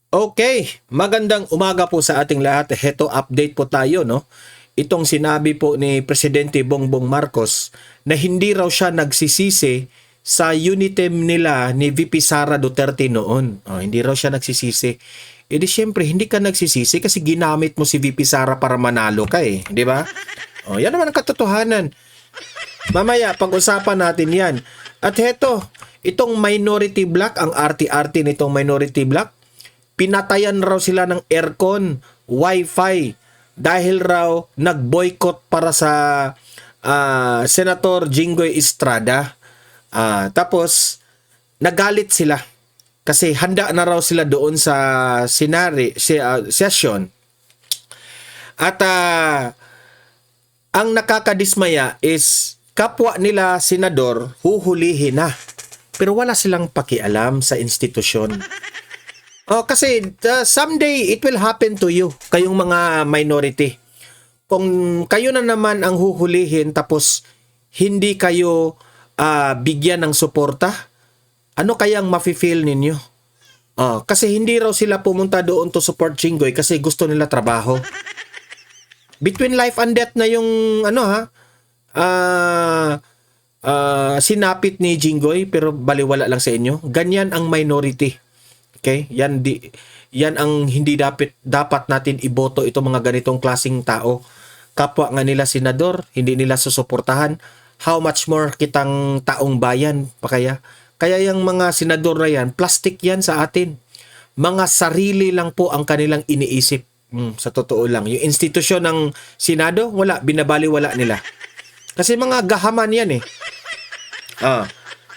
Okay, magandang umaga po sa ating lahat. Heto update po tayo, no. Itong sinabi po ni Presidente Bongbong Marcos na hindi raw siya nagsisisi sa unitem nila ni VP Sara Duterte noon. Hindi raw siya nagsisisi. E di syempre, hindi ka nagsisisi kasi ginamit mo si VP Sara para manalo ka eh, di ba? Yan naman ang katotohanan. Mamaya, pag-usapan natin yan. At heto, itong minority block, ang arty-arty nitong minority block, pinatayan raw sila ng aircon, wifi, dahil raw nag-boycott para sa Senator Jinggoy Estrada. Tapos, nagalit sila kasi handa na raw sila doon sa session. At ang nakakadismaya is kapwa nila senador huhulihin na. Pero wala silang pakialam sa institusyon. Kasi someday it will happen to you, kayong mga minority. Kung kayo na naman ang huhulihin tapos hindi kayo bigyan ng suporta, ano kayang mafe-feel ninyo? Kasi hindi raw sila pumunta doon to support Jinggoy kasi gusto nila trabaho. Between life and death na yung sinapit ni Jinggoy pero baliwala lang sa inyo. Ganyan ang minority. Okay? Yan ang hindi dapat natin iboto itong mga ganitong klasing tao. Kapwa nga nila senador, hindi nila susuportahan. How much more kitang taong bayan pa kaya? Kaya yung mga senador na yan, plastic yan sa atin. Mga sarili lang po ang kanilang iniisip. Sa totoo lang. Yung institusyon ng Senado, wala, binabaliwala nila. Kasi mga gahaman yan eh.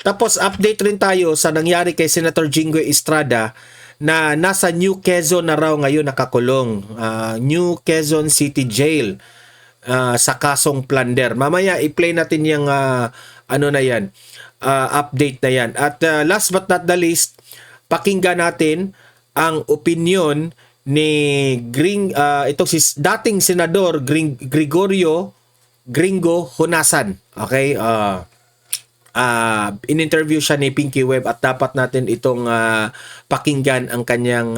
Tapos update rin tayo sa nangyari kay Senator Jinggoy Estrada na nasa New Quezon na raw ngayon nakakulong. New Quezon City Jail sa kasong plunder. Mamaya i-play natin yung update na yan. At last but not the least, pakinggan natin ang opinion ni itong dating senador Gregorio Gringo Honasan. Okay? In-interview siya ni Pinky Web at dapat natin itong pakinggan ang kanyang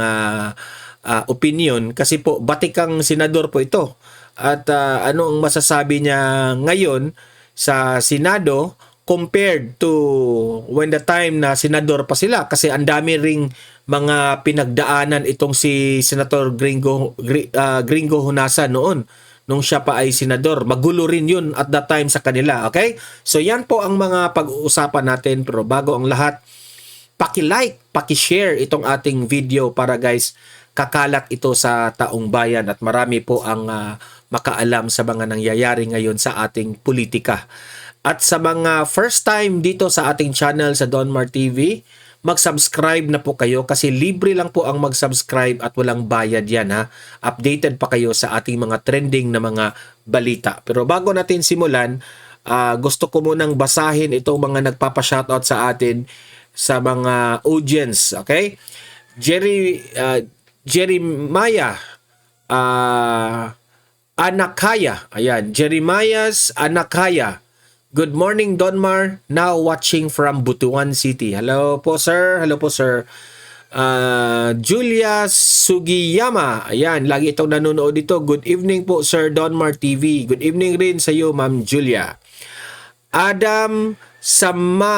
opinion kasi po batikang senador po ito at ano ang masasabi niya ngayon sa Senado compared to when the time na senador pa sila kasi ang dami ring mga pinagdaanan itong si Senator Gringo Honasan noon nung siya pa ay senador. Magulo rin yun at that time sa kanila. Okay? So yan po ang mga pag-uusapan natin. Pero bago ang lahat, paki-like, paki-share itong ating video para guys, kakalat ito sa taong bayan at marami po ang makaalam sa mga nangyayari ngayon sa ating politika. At sa mga first time dito sa ating channel sa Donmar TV, mag-subscribe na po kayo kasi libre lang po ang mag-subscribe at walang bayad yan ha. Updated pa kayo sa ating mga trending na mga balita. Pero bago natin simulan, gusto ko munang basahin itong mga nagpapa-shoutout sa atin sa mga audience. Okay? Jeremiah Anakaya. Ayan. Jeremiah's Anakaya. Good morning, Donmar. Now watching from Butuan City. Hello po, sir. Hello po, sir. Julia Sugiyama. Ayan, lagi itong nanonood dito. Good evening po, Sir Donmar TV. Good evening rin sa iyo, Ma'am Julia. Adam Samama.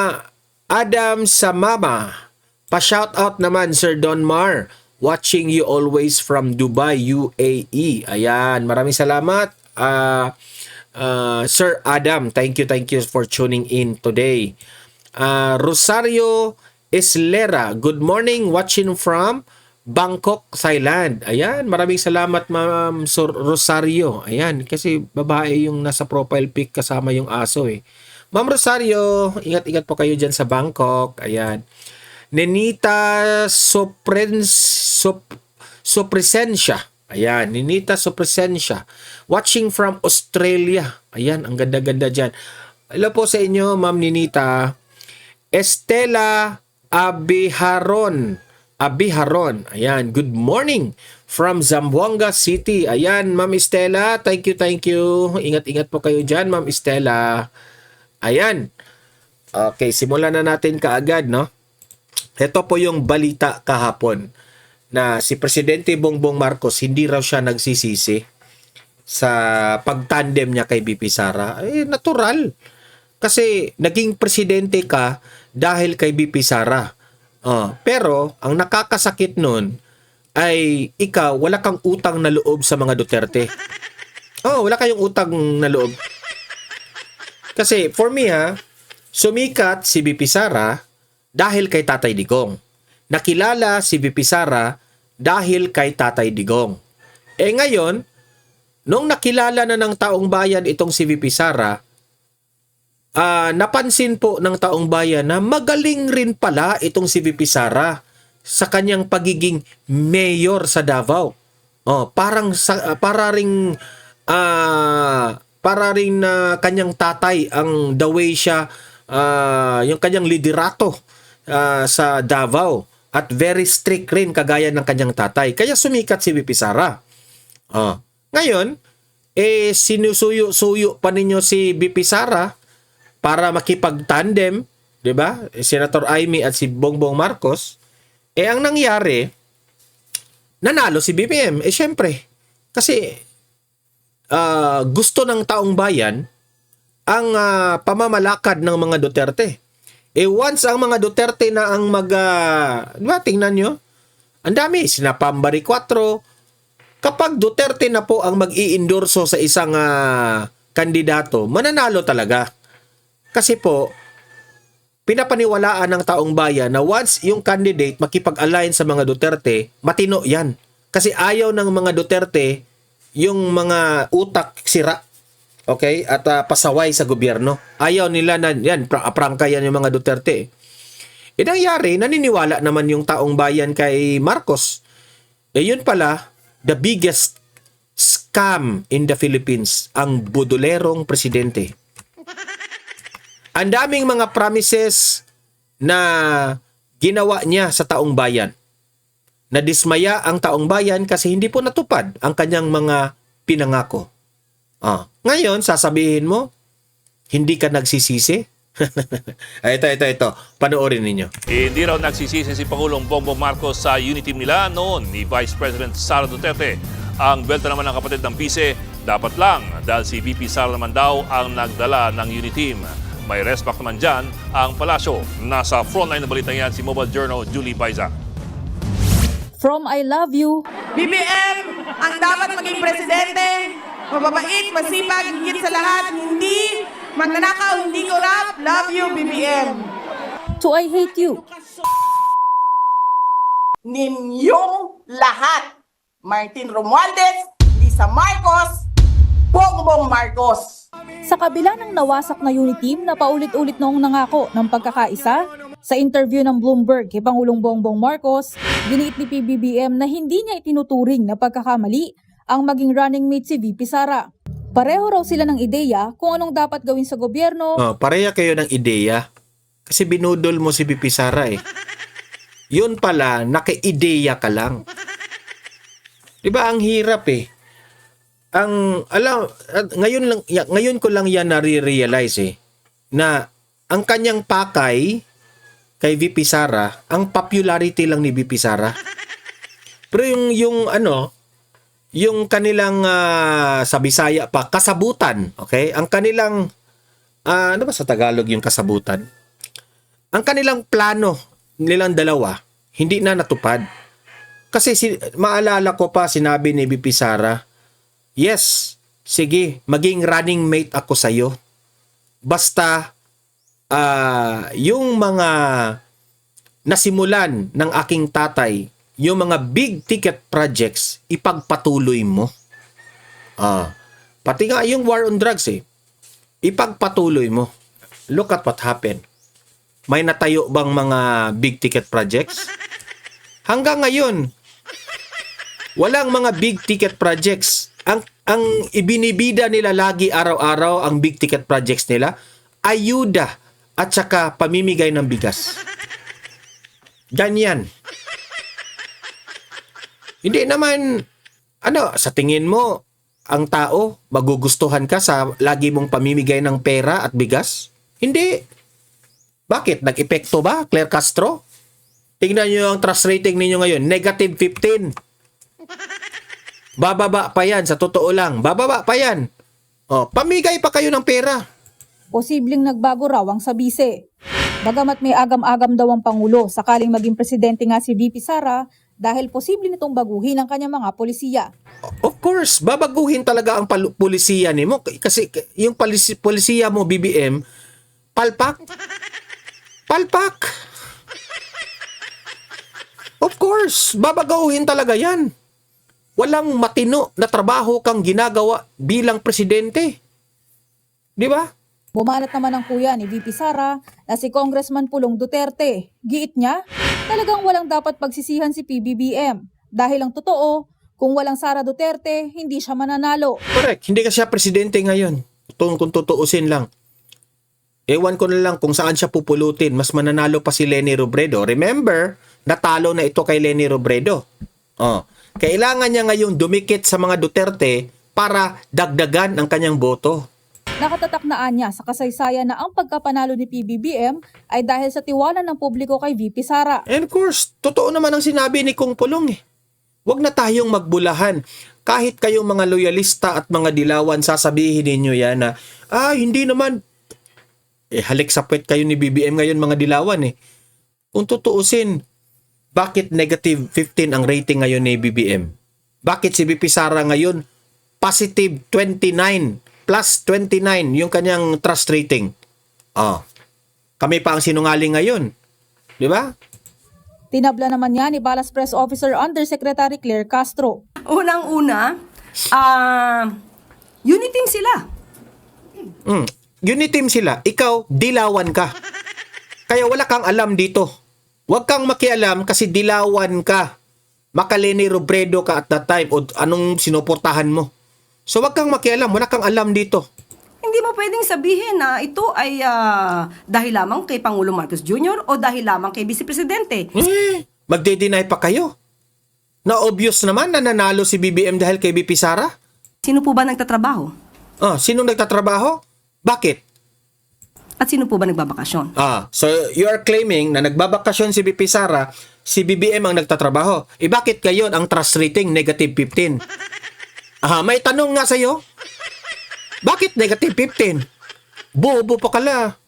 Pa-shoutout naman, Sir Donmar. Watching you always from Dubai, UAE. Ayan, maraming salamat. Sir Adam, thank you for tuning in today. Rosario Eslera, good morning, watching from Bangkok, Thailand. Ayan, maraming salamat Ma'am Rosario. Ayan, kasi babae yung nasa profile pic kasama yung aso eh. Ma'am Rosario, ingat-ingat po kayo dyan sa Bangkok. Ayan. Nenita Sopresensya. Ayan, Ninita Sopresensya. Watching from Australia. Ayan, ang ganda-ganda dyan. Hello po sa inyo, Ma'am Ninita. Estela Abiharon. Ayan, good morning from Zamboanga City. Ayan, Ma'am Estela. Thank you. Ingat-ingat po kayo dyan, Ma'am Estela. Ayan. Okay, simulan na natin kaagad, no? Ito po yung balita kahapon na si Presidente Bongbong Marcos hindi raw siya nagsisisi sa pagtandem niya kay BP Sara. Natural. Kasi naging presidente ka dahil kay BP Sara. Pero ang nakakasakit nun ay ikaw, wala kang utang na loob sa mga Duterte. Wala kayong utang na loob. Kasi for me sumikat si BP Sara dahil kay Tatay Digong. Nakilala si BP Sara dahil kay Tatay Digong. Ngayon, nung nakilala na ng taong bayan itong si BP Sara, napansin po ng taong bayan na magaling rin pala itong si VP Sara sa kanyang pagiging mayor sa Davao. Para ring kanyang tatay ang the way siya yung kanyang liderato sa Davao at very strict rin kagaya ng kanyang tatay. Kaya sumikat si VP Sara. Ngayon, sinusuyo-suyo pa ninyo si VP Sara para makipag-tandem, 'di ba? Senator Amy at si Bongbong Marcos. Ang nangyari, nanalo si BBM. Syempre, kasi gusto ng taong bayan ang pamamalakad ng mga Duterte. Once ang mga Duterte na ang di ba, tingnan nyo, ang dami, sina Pambari 4. Kapag Duterte na po ang mag-i-endorso sa isang kandidato, mananalo talaga. Kasi po, pinapaniwalaan ng taong bayan na once yung candidate makipag-align sa mga Duterte, matino yan. Kasi ayaw ng mga Duterte yung mga utak sira, okay? At pasaway sa gobyerno. Ayaw nila na yan, prangka yan yung mga Duterte. Nangyari, naniniwala naman yung taong bayan kay Marcos. Yun pala, the biggest scam in the Philippines, ang budulerong presidente. Ang daming mga promises na ginawa niya sa taong bayan. Nadismaya ang taong bayan kasi hindi po natupad ang kanyang mga pinangako. Ngayon, sasabihin mo, hindi ka nagsisisi? Ito. Panoorin ninyo. Hindi raw nagsisisi si Pangulong Bongbong Marcos sa unity nila noon ni Vice President Sara Duterte. Ang belta naman ng kapatid ng Pise, dapat lang dahil si VP Sara naman daw ang nagdala ng unity team. May respect naman dyan ang palasyo. Nasa frontline na balita yan si Mobile Journal Julie Baiza. From I Love You. BBM ang dapat maging presidente, mababait, masipag, higit sa lahat, hindi magnanakaw, hindi korap. Love you, BBM. To I Hate You. Ninyong lahat, Martin Romualdez, Lisa Marcos, Bongbong Marcos. Sa kabila ng nawasak na unity team na paulit-ulit noong nangako ng pagkakaisa, sa interview ng Bloomberg kay Pangulong Bongbong Marcos, giniit ni PBBM na hindi niya itinuturing na pagkakamali ang maging running mate si VP Sara. Pareho raw sila ng ideya kung anong dapat gawin sa gobyerno. Pareha kayo ng ideya. Kasi binudol mo si VP Sara Yun pala, naka-ideya ka lang. Diba ang hirap ngayon ko lang yan nare-realize na ang kanyang pakay kay VP Sara, ang popularity lang ni VP Sara. Pero yung kanilang sa Bisaya pa, kasabutan, okay? Ang kanilang, ano ba sa Tagalog yung kasabutan? Ang kanilang plano nilang dalawa, hindi na natupad. Kasi maalala ko pa, sinabi ni VP Sara, yes, sige, maging running mate ako sa'yo. Basta, yung mga nasimulan ng aking tatay, yung mga big ticket projects, ipagpatuloy mo. Pati nga yung war on drugs ipagpatuloy mo. Look at what happened. May natayo bang mga big ticket projects? Hanggang ngayon, walang mga big ticket projects. Ang ibinibida nila lagi araw-araw, ang big ticket projects nila, ayuda at saka pamimigay ng bigas. Ganyan. Hindi naman, sa tingin mo, ang tao, magugustuhan ka sa lagi mong pamimigay ng pera at bigas? Hindi. Bakit? Nag-epekto ba, Claire Castro? Tingnan nyo ang trust rating ninyo ngayon, negative 15. Bababa pa yan, sa totoo lang. Bababa pa yan. Oh, pamigay pa kayo ng pera. Posibleng nagbago raw ang sa bise. Bagamat may agam-agam daw ang Pangulo sakaling maging presidente nga si VP Sara dahil posible nitong baguhin ang kanyang mga polisiya. Of course, babaguhin talaga ang pulisiya nimo kasi yung pulisiya mo BBM palpak. Palpak. Of course, babaguhin talaga 'yan. Walang matino na trabaho kang ginagawa bilang presidente. 'Di ba? Bumalat naman ang kuya ni VP Sara na si Congressman Pulong Duterte. Giit niya, talagang walang dapat pagsisihan si PBBM. Dahil ang totoo, kung walang Sara Duterte, hindi siya mananalo. Correct, hindi ka siya presidente ngayon. Kung tutuusin lang. Ewan ko na lang kung saan siya pupulutin. Mas mananalo pa si Leni Robredo. Remember, natalo na ito kay Leni Robredo. Oh, kailangan niya ngayon dumikit sa mga Duterte para dagdagan ang kanyang boto. Nakatataknaan niya sa kasaysayan na ang pagkapanalo ni PBBM ay dahil sa tiwala ng publiko kay VP Sara. And of course, totoo naman ang sinabi ni Kung Pulong eh. Huwag na tayong magbulahan. Kahit kayong mga loyalista at mga dilawan, sasabihin ninyo yan na, hindi naman. Halik sa puwet kayo ni BBM ngayon mga dilawan eh. Kung tutuusin, bakit negative 15 ang rating ngayon ni BBM? Bakit si VP Sara ngayon positive 29? Plus 29 yung kanyang trust rating. Kami pa ang sinungaling ngayon. Di ba? Tinabla naman niya ni Balas Press Officer Undersecretary Claire Castro. Unang-una, uniteam sila. Uniteam sila. Ikaw, dilawan ka. Kaya wala kang alam dito. Huwag kang makialam kasi dilawan ka. Makaleni Robredo ka at that time o anong sinuportahan mo. So wag kang makialam, wala kang alam dito. Hindi mo pwedeng sabihin na ito ay dahil lamang kay Pangulong Marcos Jr. o dahil lamang kay Vice Presidente. Magde-deny pa kayo. Na obvious naman na nanalo si BBM dahil kay VP Sara. Sino po ba nagtatrabaho? Sino nagtatrabaho? Bakit? At sino po ba nagbabakasyon? So you are claiming na nagbabakasyon si VP Sara, si BBM ang nagtatrabaho. Bakit ngayon ang trust rating negative 15? May tanong nga sa'yo. Bakit negative 15? Bobo pa kala.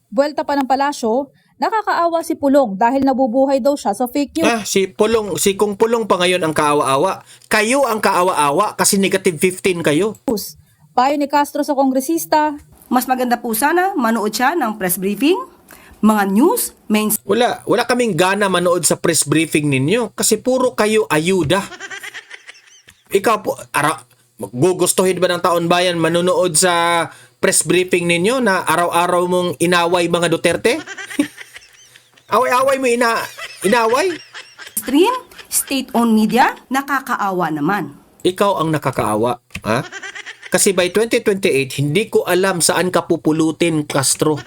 Buwelta pa ng palasyo, nakakaawa si Pulong dahil nabubuhay daw siya sa fake news. Si Kung Pulong pa ngayon ang kaawa-awa. Kayo ang kaawa-awa kasi negative 15 kayo. Payo ni Castro sa kongresista, Mas maganda po sana manood siya ng press briefing, mga news, Wala kaming gana manood sa press briefing ninyo kasi puro kayo ayuda. Ikaw po, gugustuhin ba ng taon bayan manonood sa press briefing ninyo na araw-araw mong inaway mga Duterte? Away-away mo inaway? stream, state-owned media, nakakaawa naman. Ikaw ang nakakaawa. Ha? Kasi by 2028, hindi ko alam saan ka pupulutin, Castro.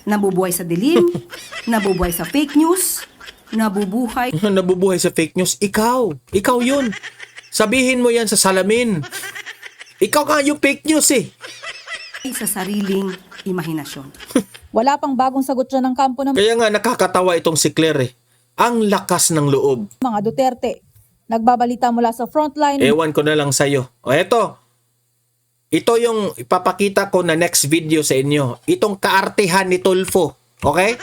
Nabubuhay sa dilim, nabubuhay sa fake news, nabubuhay Nabubuhay sa fake news. Ikaw yun. Sabihin mo yan sa salamin. Ikaw nga yung fake news eh. sa sariling imahinasyon. wala pang bagong sagot siya ng kampo ng Kaya nga nakakatawa itong si Claire eh. Ang lakas ng loob. mga Duterte. Nagbabalita mula sa frontline, Ewan ko na lang sa'yo. O eto. Ito yung ipapakita ko na next video sa inyo. Itong kaartihan ni Tulfo. Okay?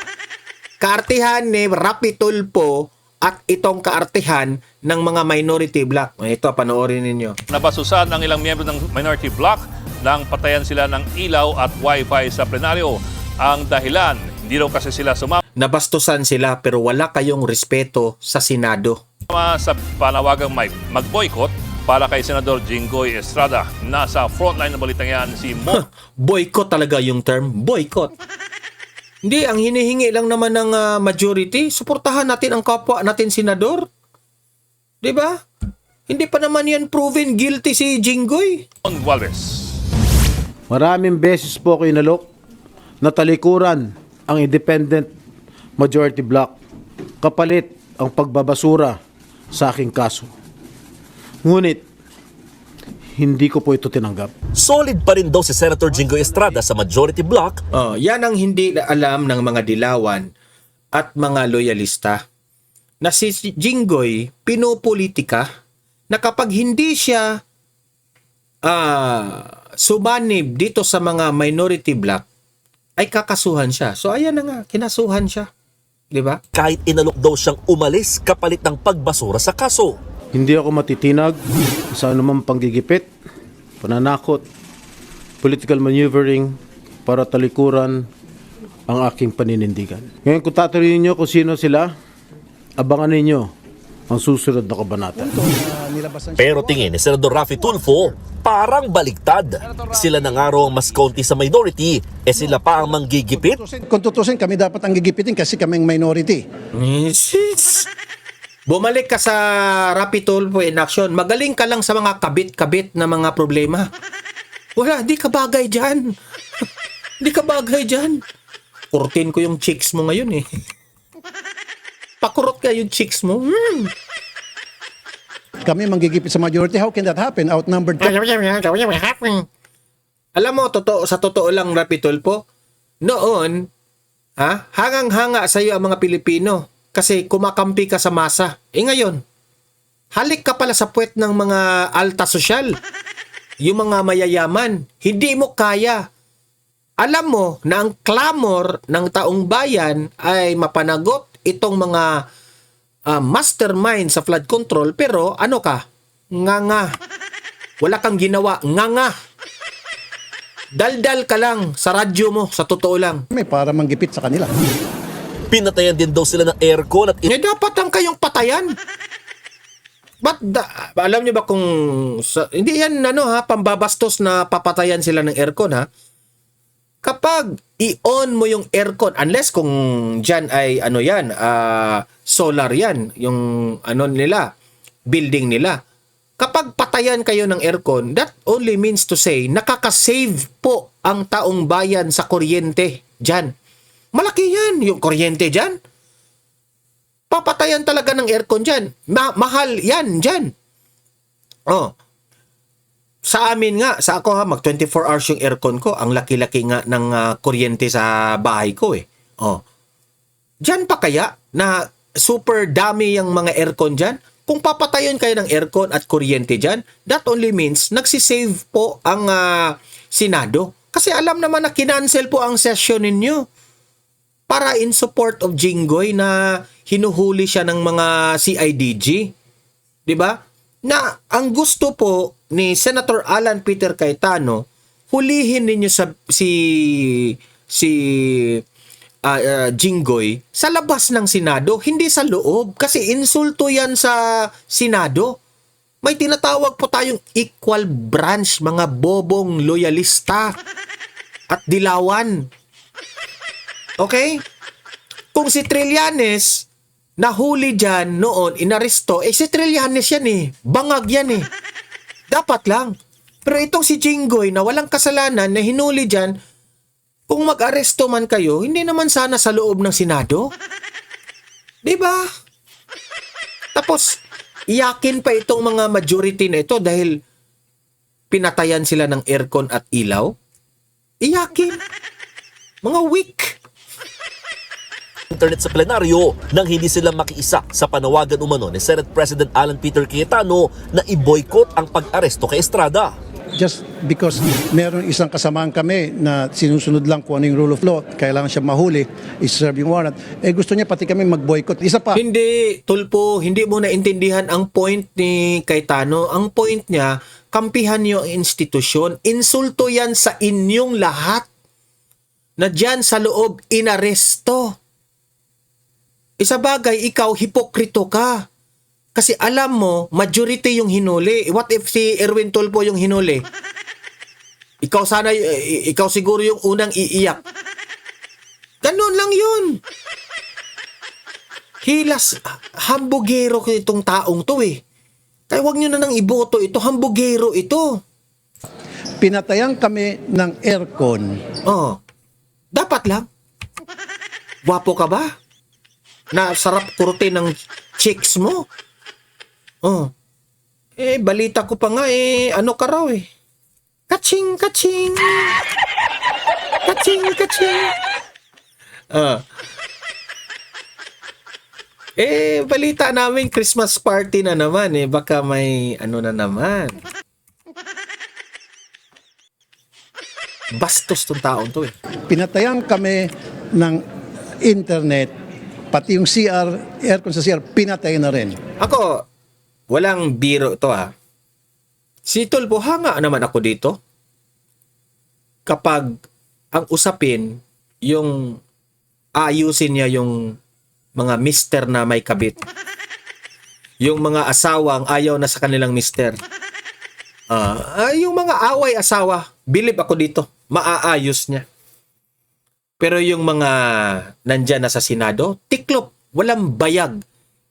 Kaartihan ni Rapi Tulfo at itong kaartihan ng mga minority bloc. Ito, panoorin ninyo. Nabasusan ang ilang miyembro ng minority bloc nang patayan sila ng ilaw at wifi sa plenaryo. Ang dahilan, hindi raw kasi sila sumama Nabastusan sila pero wala kayong respeto sa Senado. sa panawagang mag-boycott para kay Senador Jinggoy Estrada. Nasa frontline ng balitang yan si Mo. Boycott talaga yung term. Boycott. Hindi, ang hinihingi lang naman ng majority, suportahan natin ang kapwa natin senador. 'Di ba? Hindi pa naman yan proven guilty si Jinggoy. Walves. Maraming beses po ako inalok na talikuran ang independent majority bloc kapalit ang pagbabasura sa aking kaso. Ngunit, hindi ko po ito tinanggap. Solid pa rin daw si Senator Jinggoy Estrada sa majority bloc. Yan ang hindi alam ng mga dilawan. at mga loyalista na si Jinggoy pinopolitika na kapag hindi siya sumanib dito sa mga minority bloc ay kakasuhan siya. So ayan na nga, kinasuhan siya. 'Di ba? Kahit inalok daw siyang umalis kapalit ng pagbasura sa kaso. Hindi ako matitinag sa anumang panggigipit, pananakot, political maneuvering para talikuran ang aking paninindigan. Ngayon kung tatanungin niyo kung sino sila, abangan ninyo ang susunod na kabanata. Pero tingin ni Senador Raffy Tulfo, parang baligtad. Sila na nga raw ang mas kaunti sa minority, sila pa ang manggigipit. Kung tutusin, kami dapat ang gigipitin kasi kaming minority. Misis. Bumalik ka sa Raffy Tulfo in action. Magaling ka lang sa mga kabit-kabit na mga problema. Wala, di ka bagay dyan. Di ka bagay dyan. Kurtin ko yung chicks mo ngayon eh. Pakurot ka yung chicks mo. Kami manggigipit sa majority. How can that happen? Outnumbered ka. Alam mo, sa totoo lang, Raffy Tulfo, noon, hangang-hanga sa iyo ang mga Pilipino kasi kumakampi ka sa masa. Ngayon, halik ka pala sa puwet ng mga alta sosyal. Yung mga mayayaman, hindi mo kaya. Alam mo na ang clamor ng taong bayan ay mapanagot itong mga mastermind sa flood control, pero ano ka? Nganga. Wala kang ginawa. Nganga. Daldal ka lang sa radyo mo, sa totoo lang. Kami para manggipit sa kanila. Pinatayan din daw sila ng aircon at Dapat lang kayong patayan. Alam niyo ba kung hindi yan pambabastos na papatayan sila ng aircon Kapag i-on mo yung aircon, unless kung dyan ay solar yan, yung building nila. Kapag patayan kayo ng aircon, that only means to say, nakakasave po ang taong bayan sa kuryente dyan. Malaki yan, yung kuryente dyan. Papatayan talaga ng aircon dyan. Mahal yan dyan. Sa amin nga, mag 24 hours yung aircon ko. Ang laki-laki nga ng kuryente sa bahay ko eh. Diyan pa kaya na super dami yung mga aircon dyan? Kung papatayon kayo ng aircon at kuryente dyan, that only means nagsisave po ang Senado. Kasi alam naman na kinancel po ang session ninyo para in support of Jinggoy na hinuhuli siya ng mga CIDG. 'Di ba? Na ang gusto po ni Senator Alan Peter Cayetano, hulihin ninyo si Jinggoy sa labas ng Senado, hindi sa loob. Kasi insulto yan sa Senado. May tinatawag po tayong equal branch, mga bobong loyalista at dilawan. Okay? Kung si Trillanes nahuli dyan noon, inaresto, si Trillanes yan eh. Bangag yan eh. Dapat lang. Pero itong si Jinggoy na walang kasalanan na hinuli dyan, kung mag-aresto man kayo, hindi naman sana sa loob ng Senado. Diba? Tapos, iyakin pa itong mga majority na ito dahil pinatayan sila ng aircon at ilaw. Iyakin. Mga weak. internet sa plenaryo nang hindi sila makiisa sa panawagan umano ni Senate President Alan Peter Cayetano na i-boycott ang pag-aresto kay Estrada. Just because meron isang kasamaan kami na sinusunod lang kung ano yung rule of law, kailangan siya mahuli, i-serve yung warrant, gusto niya pati kami mag-boycott. Isa pa. Hindi, Tulfo, hindi mo naintindihan ang point ni Cayetano. Ang point niya, kampihan niyo ang institusyon. Insulto yan sa inyong lahat na dyan sa loob inaresto. Isa bagay, ikaw, hipokrito ka. Kasi alam mo, majority yung hinuli. What if si Erwin Tulfo yung hinuli? Ikaw siguro yung unang iiyak. Ganun lang yun. Hilas, hambugero ko itong taong to eh. Kaya huwag nyo na nang iboto ito, hambugero ito. Pinatayan kami ng aircon. Oh, dapat lang. Wapo ka ba? Na sarap kurte ng chicks mo. Oh. Balita ko pa nga ano ka raw eh. Kaching, kaching. Kaching, kaching. Balita namin Christmas party na naman baka may ano na naman. Bastos tong taon to Pinatayan kami ng internet, pati yung CR, aircon sa CR, pinatay na rin. Ako, walang biro to Si Tulfo, hanga naman ako dito. Kapag ang usapin, yung ayusin niya yung mga mister na may kabit. Yung mga asawang ayaw na sa kanilang mister. Yung mga away asawa, believe ako dito, maaayos niya. Pero yung mga nandyan na sa Senado, tiklop, walang bayag.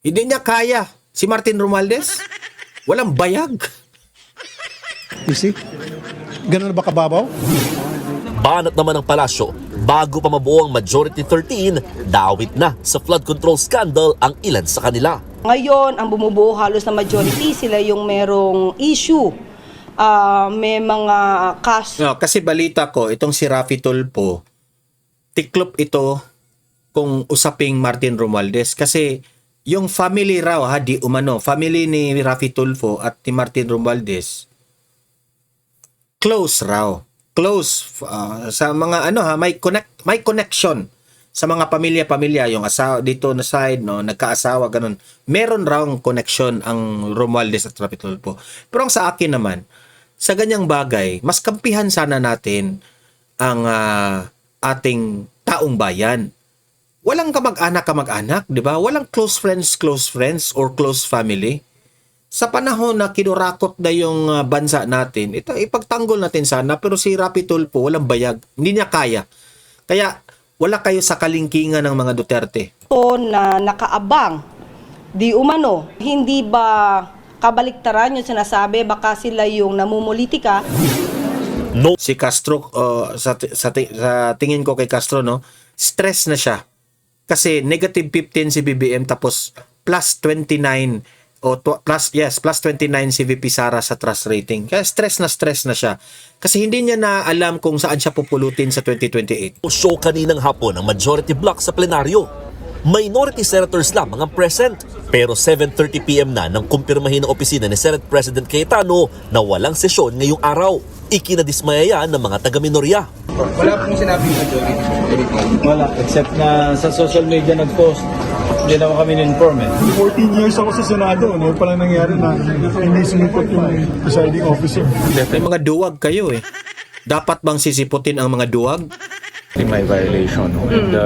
Hindi niya kaya. Si Martin Romualdez, walang bayag. You see? Ganun na ba kababaw? Banat naman ng palasyo, bago pa mabuo ang Majority 13, dawit na sa flood control scandal ang ilan sa kanila. Ngayon, ang bumubuo halos na majority, sila yung merong issue. May mga cash. No, kasi balita ko, itong si Raffy Tulfo, tiklop ito kung usaping Martin Romualdez. Kasi yung family raw, di umano, family ni Raffy Tulfo at ni Martin Romualdez, close raw. Close sa mga may connection sa mga pamilya-pamilya, yung asawa dito na side, nagkaasawa ganun. Meron raw connection ang Romualdez at Raffy Tulfo. Pero ang sa akin naman, sa ganyang bagay, mas kampihan sana natin ang ating taong bayan. Walang kamag-anak, di ba? Walang close friends or close family. Sa panahon na kinurakot na yung bansa natin, ito ipagtanggol natin sana, pero si Raffy Tulfo walang bayag, hindi niya kaya. Kaya wala kayo sa kalingkingan ng mga Duterte. Na nakaabang, di umano, hindi ba kabaliktaran yung sinasabi, baka sila yung namumulitika? No. Si Castro, sa tingin ko kay Castro, stress na siya. Kasi negative 15 si BBM tapos plus 29 plus 29 si VP Sara sa trust rating. Kaya stress na siya. Kasi hindi niya na alam kung saan siya pupulutin sa 2028. Show kaninang hapon ang majority block sa plenaryo. Minority senators lamang ang present. Pero 7:30 PM na nang kumpirmahin ng opisina ni Senate President Cayetano na walang sesyon ngayong araw. Ikinadismaya yan ng mga taga-minorya. Wala pong sinabing majority. Wala, except na sa social media nag-post. Hindi naman kami na-inform 14 years ako sa Senado, ano pala nangyari na hindi sumipot yung presiding officer. May mga duwag kayo Dapat bang sisiputin ang mga duwag? May violation. And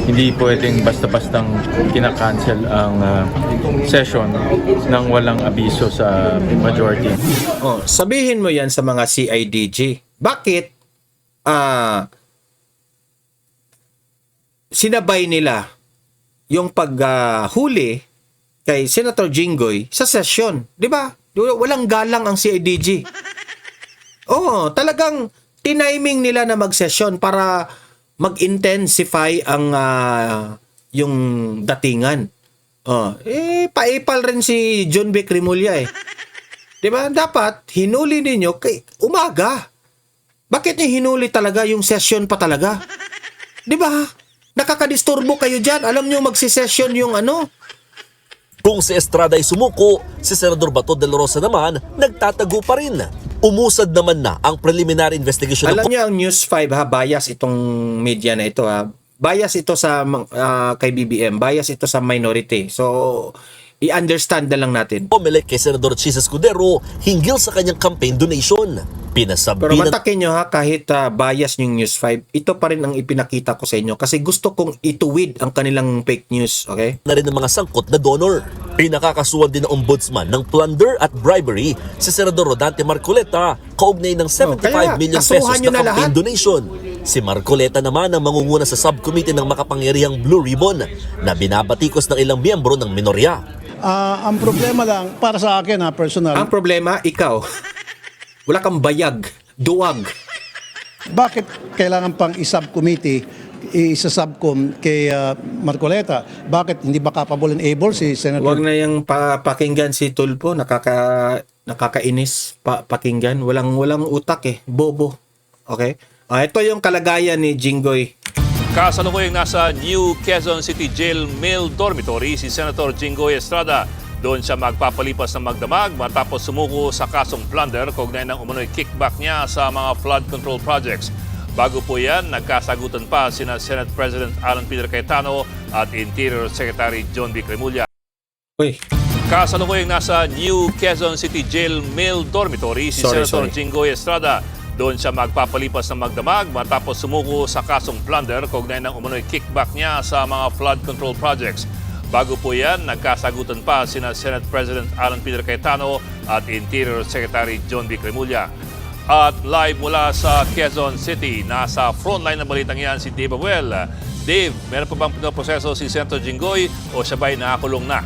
hindi pwedeng basta-bastang kinakancel ang session nang walang abiso sa majority. Sabihin mo yan sa mga CIDG. Bakit sinabay nila yung paghuli kay Senator Jinggoy sa session? Di ba? Walang galang ang CIDG. Talagang tiniming nila na mag-session para mag-intensify ang yung datingan. Paipal rin si John B. Crimolia 'Di ba? Dapat hinuli ninyo kay umaga. Bakit niyo hinuli talaga yung session pa talaga? 'Di ba? Nakakadisturbo kayo diyan. Alam niyo magsi-session yung Kung si Estrada ay sumuko, si Senador Bato de la Rosa naman nagtatago pa rin. Umusad naman na ang preliminary investigation. Alam niyo ang News 5 bias itong media na ito Bias ito sa kay BBM, bias ito sa minority. So i-understand na lang natin. Pumilit kay Senador Chis Escudero hinggil sa kanyang campaign donation. Pinasabi Pero matakin nyo kahit bias yung News 5, ito pa rin ang ipinakita ko sa inyo kasi gusto kong ituwid ang kanilang fake news, okay? Na rin ng mga sangkot na donor. Pinakakasuhan din ng ombudsman ng plunder at bribery si Senador Rodante Marcoleta kaugnay ng 75 million pesos na campaign donation. Si Marcoleta naman ang mangunguna sa subcommittee ng makapangyarihang Blue Ribbon na binabatikos ng ilang miyembro ng minorya. Ang problema lang, para sa akin personal. Ang problema, ikaw. Wala kang bayag, duwag. Bakit kailangan pang i-subcommittee, isa-subcom kay Marcoleta? Bakit hindi ba capable and able si Senator? Huwag na yung pakinggan si Tulfo, nakakainis pakinggan. Walang utak bobo. Okay? Ito yung kalagayan ni Jinggoy. Kasalukuyang nasa New Quezon City Jail Male Dormitory si Senator Jinggoy Estrada. Doon siya magpapalipas ng magdamag matapos sumuko sa kasong plunder kaugnay ng umano'y kickback niya sa mga flood control projects. Bago po yan, nagkasagutan pa sina Senate President Alan Peter Cayetano at Interior Secretary John B. Cremulya. Uy, Kasalukuyang nasa New Quezon City Jail Male Dormitory si Senator Jinggoy Estrada. Doon siya magpapalipas ng magdamag matapos sumuko sa kasong plunder kaugnay ng umano'y kickback niya sa mga flood control projects. Bago po yan, nagkasagutan pa sina Senate President Alan Peter Cayetano at Interior Secretary John B. Cremulya. At live mula sa Quezon City, nasa frontline ng balitang yan si Dave Abuel. Dave, meron pa bang pinoproseso si Senator Jinggoy o siya ba'y nakakulong na?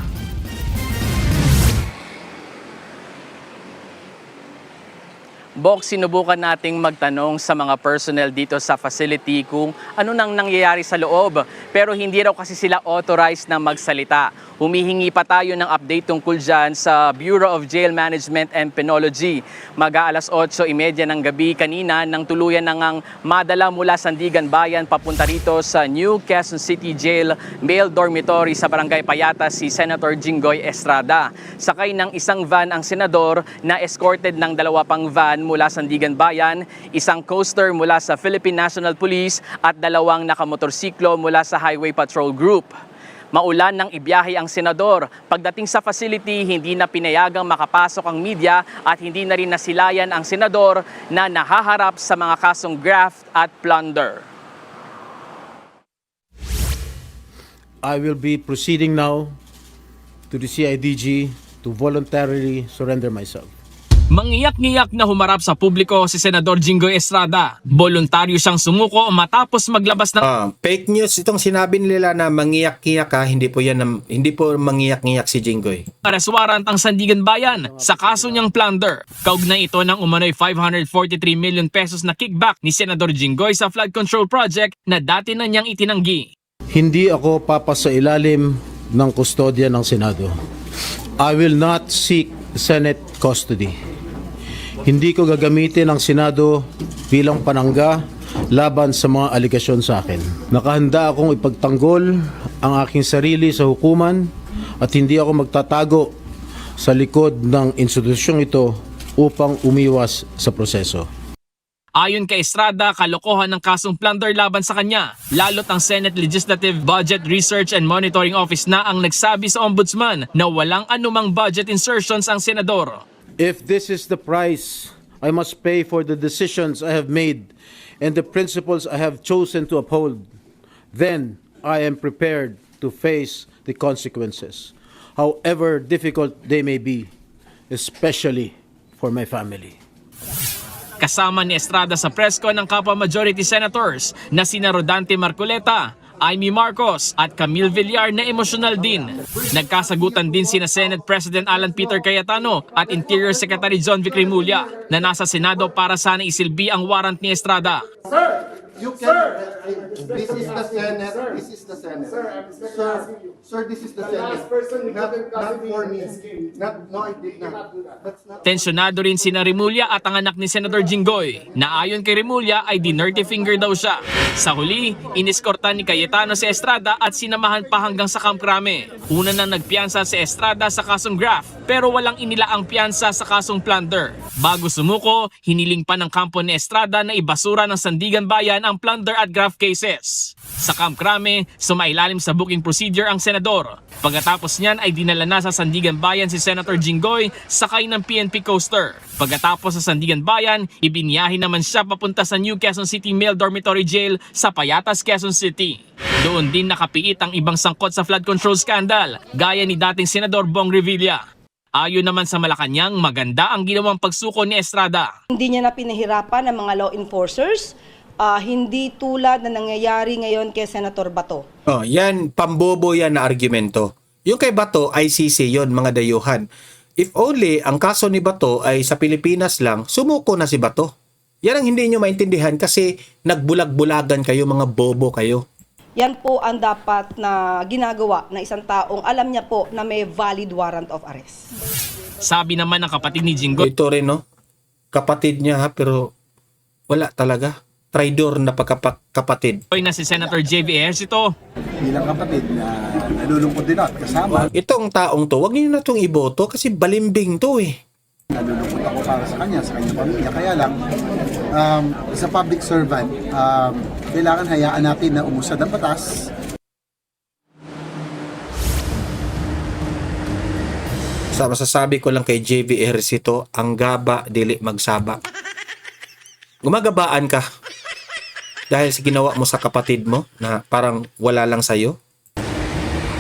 Bok, sinubukan nating magtanong sa mga personnel dito sa facility kung ano nang nangyayari sa loob. Pero hindi raw kasi sila authorized na magsalita. Humihingi pa tayo ng update tungkol dyan sa Bureau of Jail Management and Penology. Mag-aalas 8:30 ng gabi kanina nang tuluyan na ngang madala mula Sandigan Bayan papunta rito sa New Quezon City Jail Male Dormitory sa Barangay Payatas si Senator Jinggoy Estrada. Sakay ng isang van ang senador na escorted ng 2 pang van mula Sandigan Bayan, isang coaster mula sa Philippine National Police at 2 nakamotorsiklo mula sa Highway Patrol Group. Maulan ng ibiyahe ang senador. Pagdating sa facility, hindi na pinayagang makapasok ang media at hindi na rin nasilayan ang senador na nahaharap sa mga kasong graft at plunder. I will be proceeding now to the CIDG to voluntarily surrender myself. Mangiyak-ngiyak na humarap sa publiko si Senador Jinggoy Estrada. Voluntaryo siyang sumuko matapos maglabas ng fake news itong sinabi nila na mangiyak-ngiyak hindi po mangiyak-ngiyak si Jinggoy. arrest warrant ang Sandigan Bayan sa kaso niyang plunder. Kaugnay ito ng umano'y 543 million pesos na kickback ni Senador Jinggoy sa flood control project na dati na niyang itinanggi. Hindi ako papasailalim ng kustodya ng Senado. I will not seek Senate custody. Hindi ko gagamitin ang Senado bilang panangga laban sa mga aligasyon sa akin. Nakahanda akong ipagtanggol ang aking sarili sa hukuman at hindi ako magtatago sa likod ng institusyong ito upang umiwas sa proseso. Ayon kay Estrada, kalokohan ng kasong plunder laban sa kanya. Lalo't ang Senate Legislative Budget Research and Monitoring Office na ang nagsabi sa Ombudsman na walang anumang budget insertions ang senador. If this is the price I must pay for the decisions I have made and the principles I have chosen to uphold, then I am prepared to face the consequences, however difficult they may be, especially for my family. Kasama ni Estrada sa presko ng kapwa majority senators na sina Rodante Marcoleta, Amy Marcos at Camille Villar na emosyonal din. Nagkasagutan din sina Senate President Alan Peter Cayetano at Interior Secretary John V. Cremulya na nasa Senado para sana isilbi ang warrant ni Estrada. You can, this is the Senate, this is the Senate. Sir, this is the Senate. Not for me. No, I did not. That's not. Tensyonado rin sina Remulya at ang anak ni Senator Jinggoy na ayon kay Remulya ay dinirty finger daw siya. Sa huli, iniskortan ni Cayetano si Estrada at sinamahan pa hanggang sa Camp Crame. Una nang nagpiyansa si Estrada sa kasong graft pero walang inilaang piyansa sa kasong plunder. Bago sumuko, hiniling pa ng kampo ni Estrada na ibasura ng Sandigan Bayan ang plunder at graft cases. Sa Camp Crame, sumailalim sa booking procedure ang senador. Pagkatapos niyan ay dinala na sa Sandigan Bayan si Senator Jinggoy sakay ng PNP coaster. Pagkatapos sa Sandigan Bayan, ibinyahin naman siya papunta sa New Quezon City Male Dormitory Jail sa Payatas, Quezon City. Doon din nakapiit ang ibang sangkot sa flood control scandal, gaya ni dating Senador Bong Revilla. Ayon naman sa Malacanang, maganda ang ginawang pagsuko ni Estrada. Hindi niya na pinahirapan ng mga law enforcers, hindi tulad na nangyayari ngayon kay Senator Bato. Yan, pambobo yan na argumento. Yung kay Bato, ICC yon mga dayuhan. If only ang kaso ni Bato ay sa Pilipinas lang, sumuko na si Bato. Yan ang hindi nyo maintindihan kasi nagbulag-bulagan kayo, mga bobo kayo. Yan po ang dapat na ginagawa na isang taong alam niya po na may valid warrant of arrest. Sabi naman ng kapatid ni Jinggoy. Ito rin, no? Kapatid niya ha, pero wala talaga. traidor na pagkapatid. Ito na si Senator J.V. Ejercito. Bilang kapatid na nalulungkot din at kasama. Itong taong to, wag niyo na itong iboto kasi balimbing to eh. Nalulungkot ako para sa kanyang pamilya. Kaya lang, sa public servant, kailangan hayaan natin na umusad ang batas. Sa masasabi ko lang kay JV Ejercito, ang gaba dili magsaba. Gumagabaan ka dahil sa ginawa mo sa kapatid mo na parang wala lang sa'yo.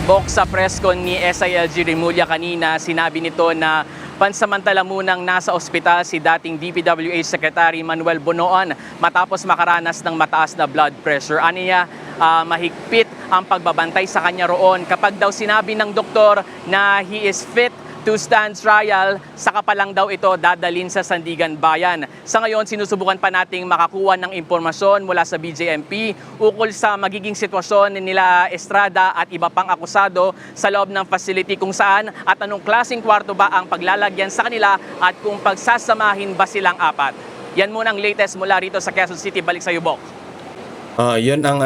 Bok sa press con ni SILG Remulla kanina, sinabi nito na pansamantala munang nasa ospital si dating DPWH Secretary Manuel Bonoan matapos makaranas ng mataas na blood pressure. Aniya, mahigpit ang pagbabantay sa kanya roon. Kapag daw sinabi ng doktor na he is fit to stand trial, saka pa lang daw ito dadalin sa Sandigan Bayan. Sa ngayon, sinusubukan pa nating makakuha ng impormasyon mula sa BJMP ukol sa magiging sitwasyon nila Estrada at iba pang akusado sa loob ng facility kung saan at anong klaseng kwarto ba ang paglalagyan sa kanila at kung pagsasamahin ba silang apat. Yan muna ang latest mula rito sa Quezon City. Balik sa iyo, Bok. Yun ang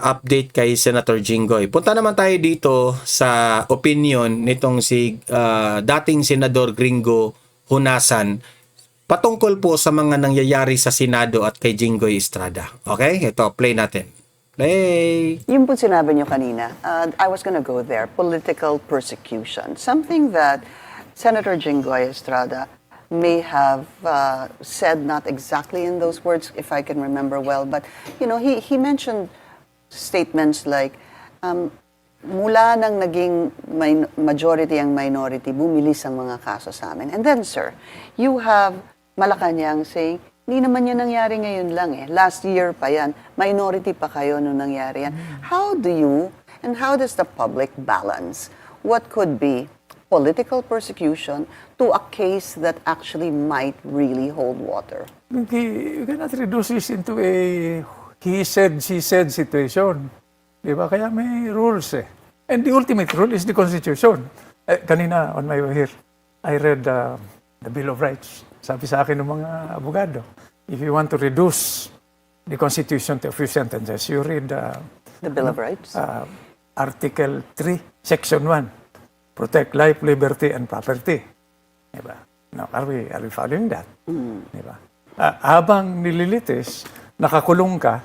update kay Senator Jinggoy. Punta naman tayo dito sa opinion nitong si dating Senador Gringo Hunasan patungkol po sa mga nangyayari sa Senado at kay Jinggoy Estrada. Okay? Ito, play natin. Play! Yung po sinabi nyo kanina, I was gonna go there, political persecution. Something that Senator Jinggoy Estrada may have said, not exactly in those words, if I can remember well, but you know, he mentioned statements like, mula nang naging majority ang minority, bumilis ang mga kaso sa amin. And then, sir, you have Malacanang saying, hindi naman yan nangyari ngayon lang eh. Last year pa yan. Minority pa kayo nung nangyari yan. How do you, and how does the public balance what could be political persecution to a case that actually might really hold water? You cannot reduce this into a he said, she said situation. Di ba? Kaya may rules eh. And the ultimate rule is the Constitution. Kanina, on my way here, I read the Bill of Rights. Sabi sa akin ng mga abogado, if you want to reduce the Constitution to a few sentences, you read the Bill of Rights? Article 3, Section 1, protect life, liberty, and property. Di ba? Now, are we following that? Di ba? Habang nililitis, nakakulong ka,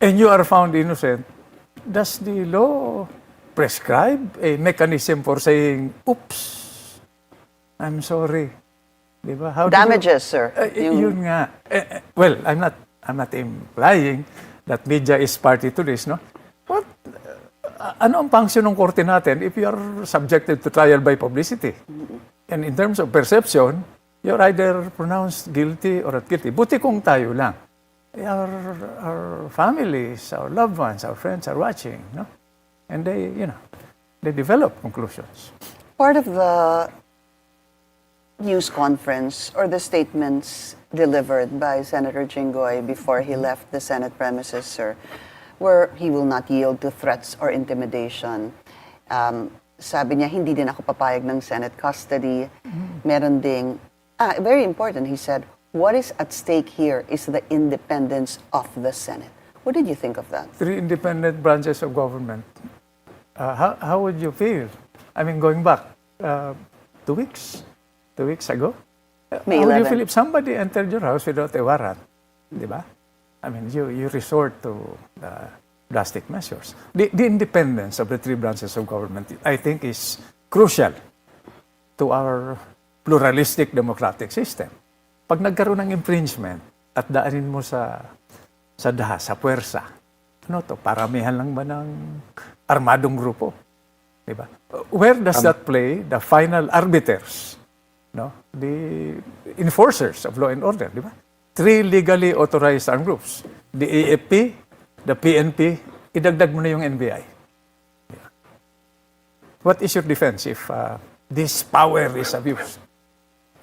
and you are found innocent, does the law prescribe a mechanism for saying, oops, I'm sorry? Diba? How Damages, sir. Yun nga. Well, I'm not implying that media is party to this, no? But, ano ang function ng korte natin if you are subjected to trial by publicity? And in terms of perception, you're either pronounced guilty or not guilty. Buti kung tayo lang. Our families, our loved ones, our friends are watching, no? And they develop conclusions. Part of the news conference or the statements delivered by Senator Jinggoy before he left the Senate premises, sir, where he will not yield to threats or intimidation. Sabi niya, hindi din ako papayag ng Senate custody. Meron ding, very important, he said, what is at stake here is the independence of the Senate. What did you think of that? 3 independent branches of government. How would you feel? I mean, going back 2 weeks ago? May how 11. would you feel if somebody entered your house without a warrant? Diba? I mean, you resort to drastic measures. The independence of the 3 branches of government, I think, is crucial to our pluralistic democratic system. Pag nagkaroon ng infringement at daanin mo sa dahas, sa puwersa, ano to, paramihan lang ba ng armadong grupo? Diba? Where does that play the final arbiters? No? The enforcers of law and order, di ba? 3 legally authorized armed groups. The AFP, the PNP, idagdag mo na yung NBI. What is your defense if this power is abused?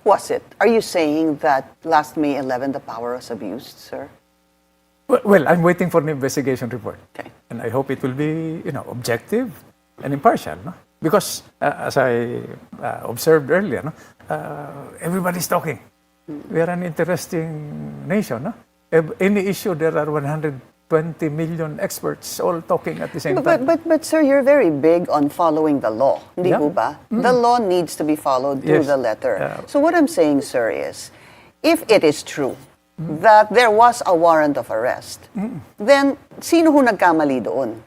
Was it? Are you saying that last May 11, the power was abused, sir? Well, I'm waiting for an investigation report. Okay. And I hope it will be, objective and impartial, no? Because, as I observed earlier, no? Everybody's talking. We are an interesting nation, no? any issue, there are 120 million experts all talking at the same time. But sir, you're very big on following the law. Hindi Yeah. po ba? The law needs to be followed to Yes. the letter. Yeah. So what I'm saying, sir, is if it is true that there was a warrant of arrest, then sino ho nagkamali doon?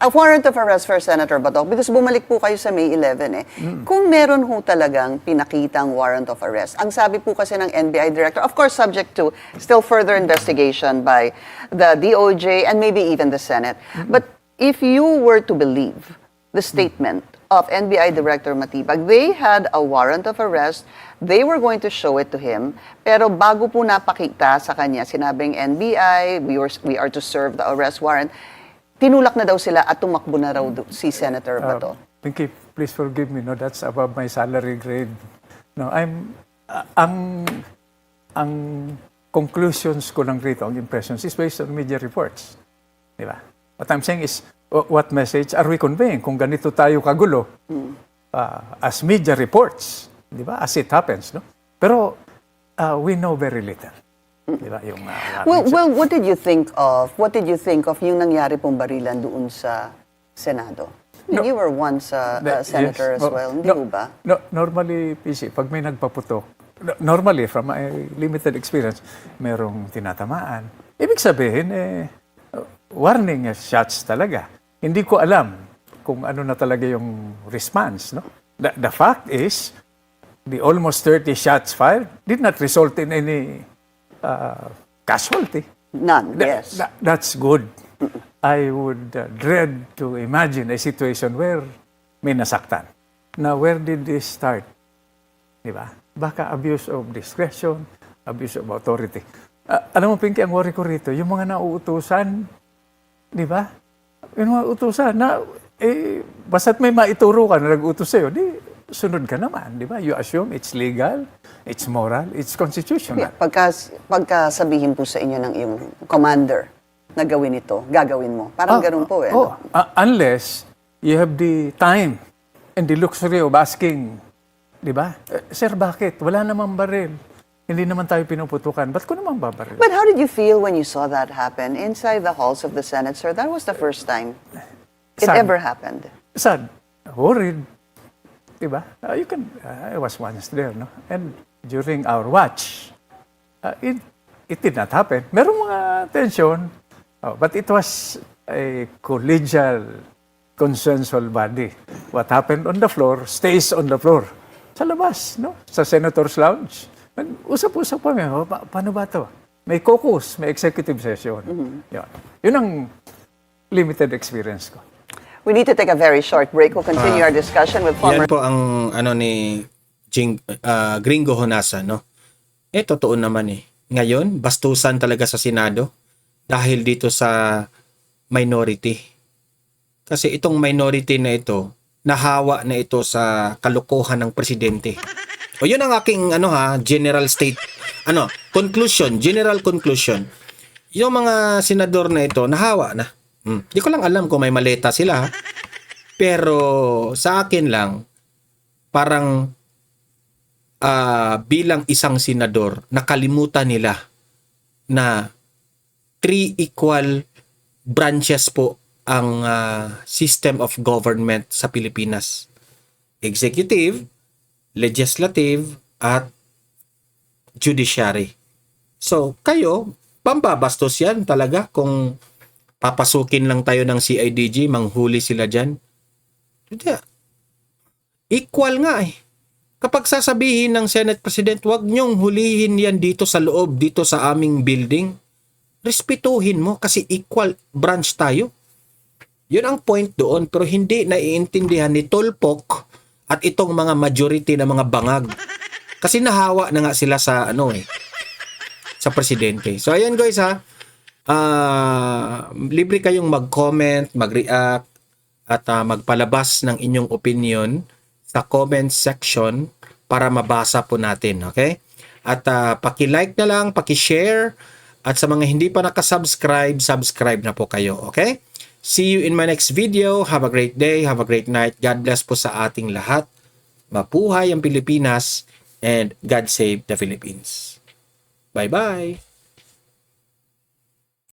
A warrant of arrest for Senator Bato, because bumalik po kayo sa May 11 eh. Kung meron ho talagang pinakitang warrant of arrest, ang sabi po kasi ng NBI director, of course subject to still further investigation by the DOJ and maybe even the Senate. But if you were to believe the statement of NBI Director Matibag, they had a warrant of arrest, they were going to show it to him, pero bago po napakita sa kanya, sinabing NBI, we are to serve the arrest warrant, tinulak na daw sila at tumakbo na raw si Senator Bato. Pinky, please forgive me, no, that's above my salary grade. No, ang conclusions ko lang rito, ang impressions, is based on media reports. Di ba? What I'm saying is, what message are we conveying kung ganito tayo kagulo as media reports, di ba? As it happens, no? Pero we know very little. Di ba? Yung, Well, what did you think of yung nangyari pong barilan doon sa Senado? You were once a senator as well, hindi po ba? No, normally, PC, pag may nagpaputok, normally, from my limited experience, merong tinatamaan. Ibig sabihin, warning shots talaga. Hindi ko alam kung ano na talaga yung response. No? The fact is, the almost 30 shots fired did not result in any casualty. None, yes. That's good. I would dread to imagine a situation where may nasaktan. Now, where did this start? Di ba? Baka abuse of discretion, abuse of authority. Alam mo, Pinky, ang worry ko rito, yung mga nauutusan, di ba? Yung mga utusan, basta't may maituro ka na nag-utos sa'yo, di, sunod ka naman, di ba? You assume it's legal, it's moral, it's constitutional. Yeah, pagka sabihin po sa inyo ng iyong commander na gawin ito, gagawin mo. Parang ganun po eh. No? Unless you have the time and the luxury of asking, di ba? Sir, bakit? Wala namang baril. Hindi naman tayo pinuputukan. Ba't ko naman babaril? But how did you feel when you saw that happen inside the halls of the Senate, sir? That was the first time it ever happened. Sad. Worried. Diba? I was once there, no? And during our watch, it did not happen. Merong mga tension, but it was a collegial, consensual body. What happened on the floor stays on the floor. Sa labas, no? Sa Senator's Lounge. Nag-usap-usap kami, paano ba ito? May caucus, may executive session. Yun ang limited experience ko. We need to take a very short break. We'll continue our discussion with former... Yan po ang ni Gringo Honasan, no? Totoo naman eh. Ngayon, bastusan talaga sa Senado dahil dito sa minority. Kasi itong minority na ito, nahawa na ito sa kalokohan ng presidente. O yun ang aking general conclusion. Yung mga senador na ito, nahawa na. Di ko lang alam kung may maleta sila. Pero sa akin lang, parang bilang isang senador, nakalimutan nila na 3 equal branches po ang system of government sa Pilipinas. Executive, legislative, at judiciary. So, kayo, pambabastos yan talaga kung papasukin lang tayo ng CIDG, manghuli sila dyan. Equal nga eh. Kapag sasabihin ng Senate President, wag nyong hulihin yan dito sa loob, dito sa aming building, respetuhin mo kasi equal branch tayo. Yun ang point doon, pero hindi naiintindihan ni Tolpok at itong mga majority na mga bangag. Kasi nahawa na nga sila sa sa presidente. So ayan guys libre kayong mag-comment, mag-react at magpalabas ng inyong opinion sa comment section para mabasa po natin, okay? At paki-like na lang, paki-share at sa mga hindi pa nakasubscribe, subscribe na po kayo, okay? See you in my next video. Have a great day, have a great night. God bless po sa ating lahat. Mabuhay ang Pilipinas and God save the Philippines. Bye-bye!